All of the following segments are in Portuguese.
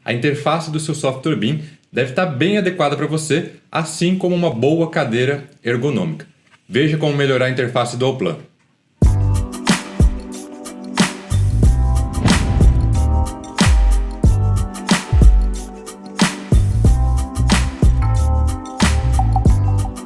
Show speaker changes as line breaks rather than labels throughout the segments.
a interface do seu software BIM deve estar bem adequada para você, assim como uma boa cadeira ergonômica. Veja como melhorar a interface do Allplan.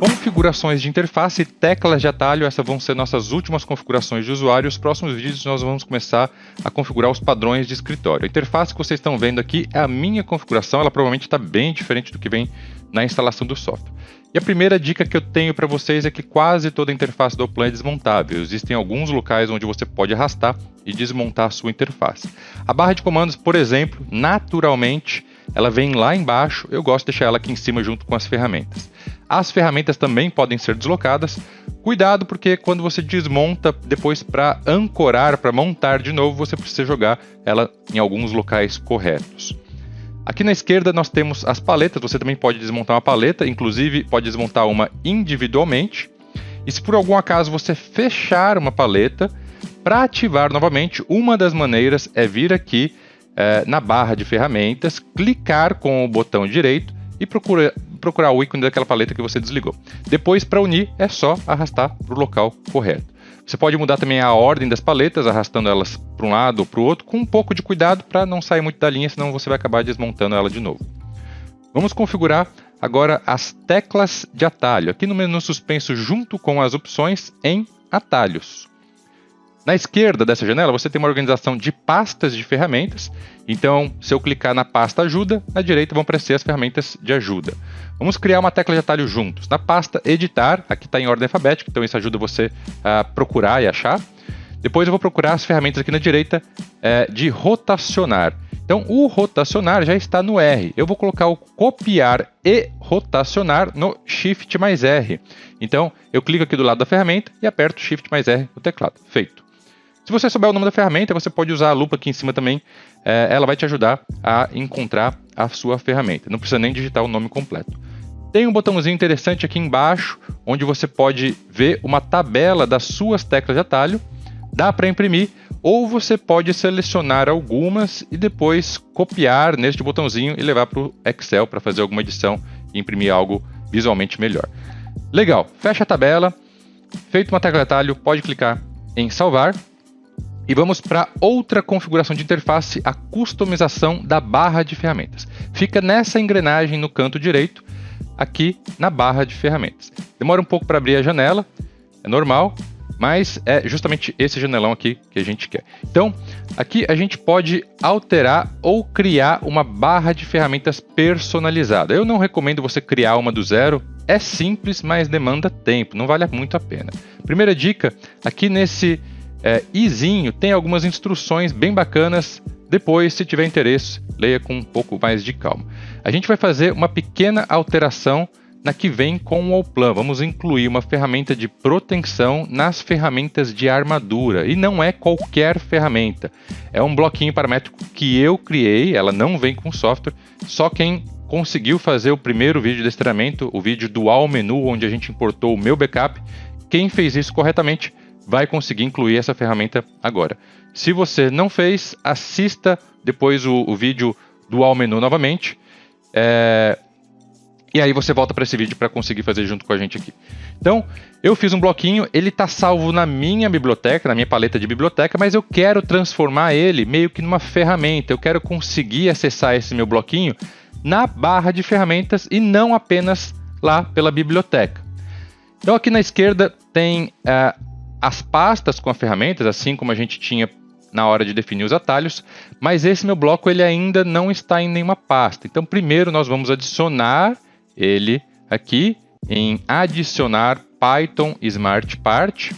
Configurações de interface e teclas de atalho, essas vão ser nossas últimas configurações de usuário. Os próximos vídeos nós vamos começar a configurar os padrões de escritório. A interface que vocês estão vendo aqui é a minha configuração, ela provavelmente está bem diferente do que vem na instalação do software. E a primeira dica que eu tenho para vocês é que quase toda a interface do Allplan é desmontável. Existem alguns locais onde você pode arrastar e desmontar a sua interface. A barra de comandos, por exemplo, naturalmente, ela vem lá embaixo, eu gosto de deixar ela aqui em cima junto com as ferramentas. As ferramentas também podem ser deslocadas. Cuidado, porque quando você desmonta, depois para ancorar, para montar de novo, você precisa jogar ela em alguns locais corretos. Aqui na esquerda nós temos as paletas, você também pode desmontar uma paleta, inclusive pode desmontar uma individualmente. E se por algum acaso você fechar uma paleta, para ativar novamente, uma das maneiras é vir aqui na barra de ferramentas, clicar com o botão direito e procurar o ícone daquela paleta que você desligou. Depois, para unir, é só arrastar para o local correto. Você pode mudar também a ordem das paletas, arrastando elas para um lado ou para o outro, com um pouco de cuidado para não sair muito da linha, senão você vai acabar desmontando ela de novo. Vamos configurar agora as teclas de atalho, aqui no menu suspenso junto com as opções em atalhos. Na esquerda dessa janela você tem uma organização de pastas de ferramentas, então se eu clicar na pasta ajuda, na direita vão aparecer as ferramentas de ajuda. Vamos criar uma tecla de atalho juntos. Na pasta editar, aqui está em ordem alfabética, então isso ajuda você a procurar e achar. Depois eu vou procurar as ferramentas aqui na direita de rotacionar. Então o rotacionar já está no R. Eu vou colocar o copiar e rotacionar no Shift mais R. Então eu clico aqui do lado da ferramenta e aperto Shift mais R no teclado. Feito. Se você souber o nome da ferramenta, você pode usar a lupa aqui em cima também. Ela vai te ajudar a encontrar a sua ferramenta. Não precisa nem digitar o nome completo. Tem um botãozinho interessante aqui embaixo, onde você pode ver uma tabela das suas teclas de atalho. Dá para imprimir, ou você pode selecionar algumas e depois copiar neste botãozinho e levar para o Excel para fazer alguma edição e imprimir algo visualmente melhor. Legal, fecha a tabela. Feito uma tecla de atalho, pode clicar em salvar. E vamos para outra configuração de interface, a customização da barra de ferramentas. Fica nessa engrenagem no canto direito, aqui na barra de ferramentas. Demora um pouco para abrir a janela, é normal, mas é justamente esse janelão aqui que a gente quer. Então, aqui a gente pode alterar ou criar uma barra de ferramentas personalizada. Eu não recomendo você criar uma do zero, é simples, mas demanda tempo, não vale muito a pena. Primeira dica, aqui nesse izinho tem algumas instruções bem bacanas. Depois, se tiver interesse, leia com um pouco mais de calma. A gente vai fazer uma pequena alteração na que vem com o Allplan. Vamos incluir uma ferramenta de proteção nas ferramentas de armadura. E não é qualquer ferramenta. É um bloquinho paramétrico que eu criei, ela não vem com software. Só quem conseguiu fazer o primeiro vídeo desse treinamento, o vídeo do All Menu, onde a gente importou o meu backup, quem fez isso corretamente vai conseguir incluir essa ferramenta agora. Se você não fez, assista depois o vídeo do All Menu novamente. E aí você volta para esse vídeo para conseguir fazer junto com a gente aqui. Então, eu fiz um bloquinho, ele está salvo na minha biblioteca, na minha paleta de biblioteca, mas eu quero transformar ele meio que numa ferramenta. Eu quero conseguir acessar esse meu bloquinho na barra de ferramentas e não apenas lá pela biblioteca. Então, aqui na esquerda tem as pastas com as ferramentas, assim como a gente tinha na hora de definir os atalhos, mas esse meu bloco ele ainda não está em nenhuma pasta. Então, primeiro nós vamos adicionar ele aqui em adicionar Python Smart Part.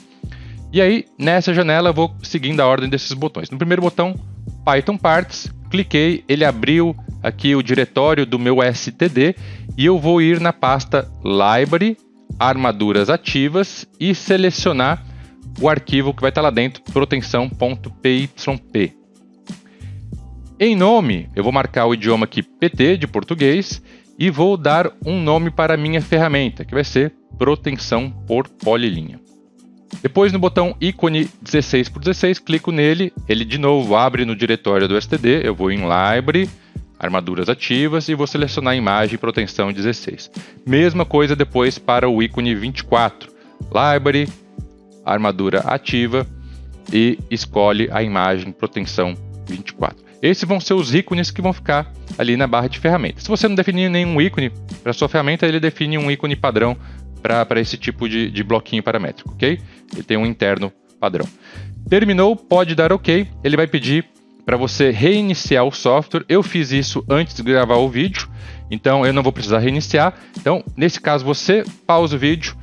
E aí, nessa janela, eu vou seguindo a ordem desses botões. No primeiro botão, Python Parts, cliquei, ele abriu aqui o diretório do meu STD e eu vou ir na pasta Library, Armaduras Ativas e selecionar o arquivo que vai estar lá dentro, proteção.pyp. Em nome, eu vou marcar o idioma aqui PT, de português, e vou dar um nome para a minha ferramenta, que vai ser proteção por polilinha. Depois, no botão ícone 16x16, clico nele, ele de novo abre no diretório do STD, eu vou em Library, armaduras ativas e vou selecionar imagem proteção 16. Mesma coisa depois para o ícone 24. Library, armadura ativa e escolhe a imagem proteção 24. Esses vão ser os ícones que vão ficar ali na barra de ferramentas. Se você não definir nenhum ícone para sua ferramenta, ele define um ícone padrão para esse tipo de bloquinho paramétrico, ok? Ele tem um interno padrão. Terminou, pode dar ok. Ele vai pedir para você reiniciar o software. Eu fiz isso antes de gravar o vídeo, então eu não vou precisar reiniciar. Então, nesse caso, você pausa o vídeo,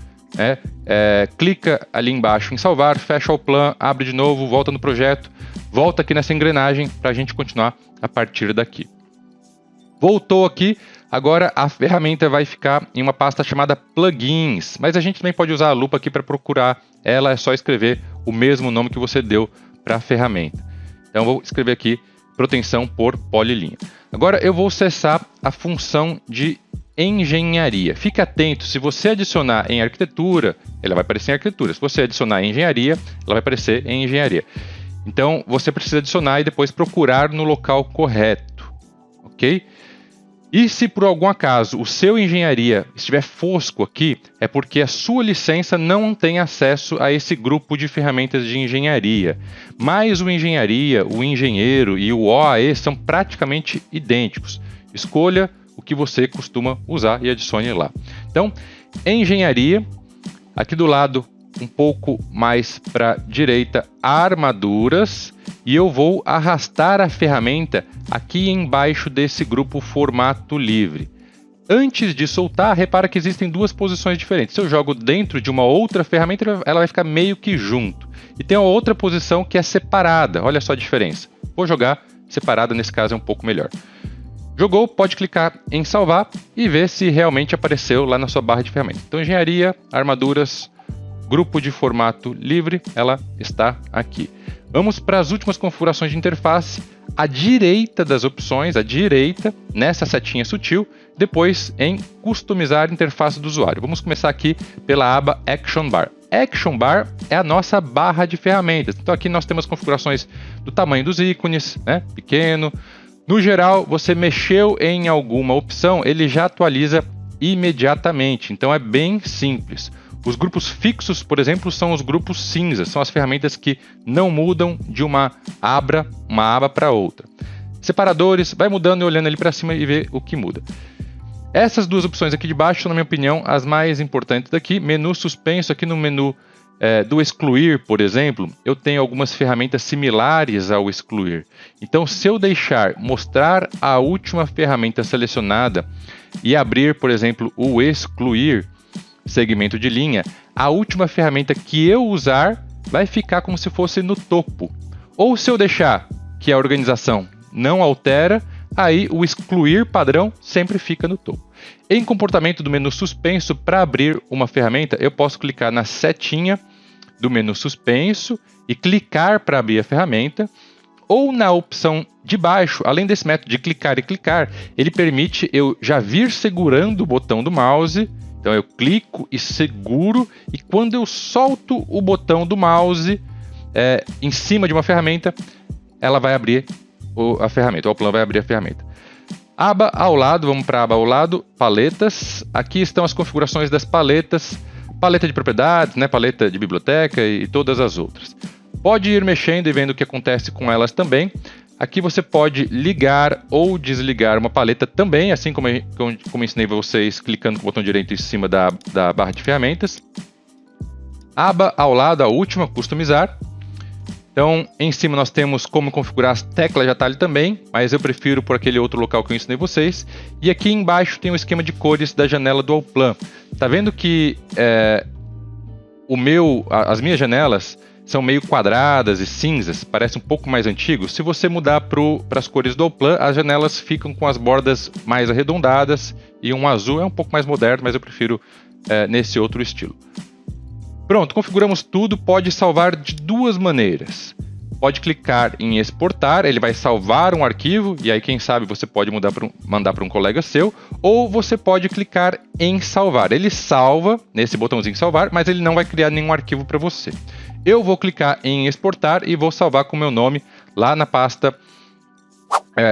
clica ali embaixo em salvar, fecha o plan, abre de novo, volta no projeto, volta aqui nessa engrenagem para a gente continuar a partir daqui. Voltou aqui, agora a ferramenta vai ficar em uma pasta chamada plugins, mas a gente também pode usar a lupa aqui para procurar ela, é só escrever o mesmo nome que você deu para a ferramenta. Então eu vou escrever aqui proteção por polilinha. Agora eu vou acessar a função de engenharia. Fique atento, se você adicionar em arquitetura, ela vai aparecer em arquitetura. Se você adicionar em engenharia, ela vai aparecer em engenharia. Então você precisa adicionar e depois procurar no local correto, ok? E se por algum acaso o seu engenharia estiver fosco aqui, é porque a sua licença não tem acesso a esse grupo de ferramentas de engenharia. Mas o engenharia, o engenheiro e o OAE são praticamente idênticos. Escolha o que você costuma usar e adicione lá. Então, engenharia, aqui do lado um pouco mais para a direita, armaduras, e eu vou arrastar a ferramenta aqui embaixo desse grupo formato livre. Antes de soltar, repara que existem duas posições diferentes. Se eu jogo dentro de uma outra ferramenta, ela vai ficar meio que junto. E tem uma outra posição que é separada, olha só a diferença. Vou jogar separada, nesse caso é um pouco melhor. Jogou, pode clicar em salvar e ver se realmente apareceu lá na sua barra de ferramentas. Então, engenharia, armaduras, grupo de formato livre, ela está aqui. Vamos para as últimas configurações de interface. À direita das opções, à direita, nessa setinha sutil, depois em customizar interface do usuário. Vamos começar aqui pela aba Action Bar. Action Bar é a nossa barra de ferramentas. Então aqui nós temos configurações do tamanho dos ícones, pequeno. No geral, você mexeu em alguma opção, ele já atualiza imediatamente. Então é bem simples. Os grupos fixos, por exemplo, são os grupos cinzas, são as ferramentas que não mudam de uma aba para outra. Separadores, vai mudando e olhando ali para cima e vê o que muda. Essas duas opções aqui de baixo são, na minha opinião, as mais importantes daqui. Menu suspenso, aqui no menu do excluir, por exemplo, eu tenho algumas ferramentas similares ao excluir. Então, se eu deixar mostrar a última ferramenta selecionada e abrir, por exemplo, o excluir, segmento de linha, a última ferramenta que eu usar vai ficar como se fosse no topo. Ou se eu deixar que a organização não altera, aí o excluir padrão sempre fica no topo. Em comportamento do menu suspenso, para abrir uma ferramenta, eu posso clicar na setinha do menu suspenso e clicar para abrir a ferramenta, ou na opção de baixo, além desse método de clicar e clicar, ele permite eu já vir segurando o botão do mouse. Então eu clico e seguro, e quando eu solto o botão do mouse em cima de uma ferramenta, ela vai abrir a ferramenta, o plan vai abrir a ferramenta. Aba ao lado, vamos para a aba ao lado, paletas. Aqui estão as configurações das paletas, paleta de propriedades, paleta de biblioteca e todas as outras. Pode ir mexendo e vendo o que acontece com elas também. Aqui você pode ligar ou desligar uma paleta também, assim como ensinei vocês, clicando com o botão direito em cima da barra de ferramentas. Aba ao lado, a última, customizar. Então, em cima nós temos como configurar as teclas de atalho também, mas eu prefiro por aquele outro local que eu ensinei vocês. E aqui embaixo tem o esquema de cores da janela do Allplan. Tá vendo que as minhas janelas são meio quadradas e cinzas, parece um pouco mais antigo. Se você mudar para as cores do Allplan, as janelas ficam com as bordas mais arredondadas e um azul é um pouco mais moderno, mas eu prefiro nesse outro estilo. Pronto, configuramos tudo, pode salvar de duas maneiras. Pode clicar em exportar, ele vai salvar um arquivo, e aí quem sabe você pode mandar para um colega seu, ou você pode clicar em salvar. Ele salva nesse botãozinho salvar, mas ele não vai criar nenhum arquivo para você. Eu vou clicar em exportar e vou salvar com o meu nome lá na pasta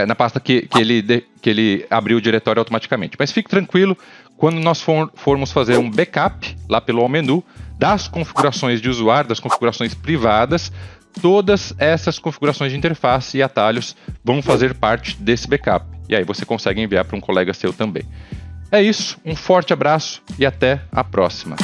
na pasta que ele abriu o diretório automaticamente. Mas fique tranquilo, quando nós formos fazer um backup lá pelo menu das configurações de usuário, das configurações privadas, todas essas configurações de interface e atalhos vão fazer parte desse backup. E aí você consegue enviar para um colega seu também. É isso, um forte abraço e até a próxima.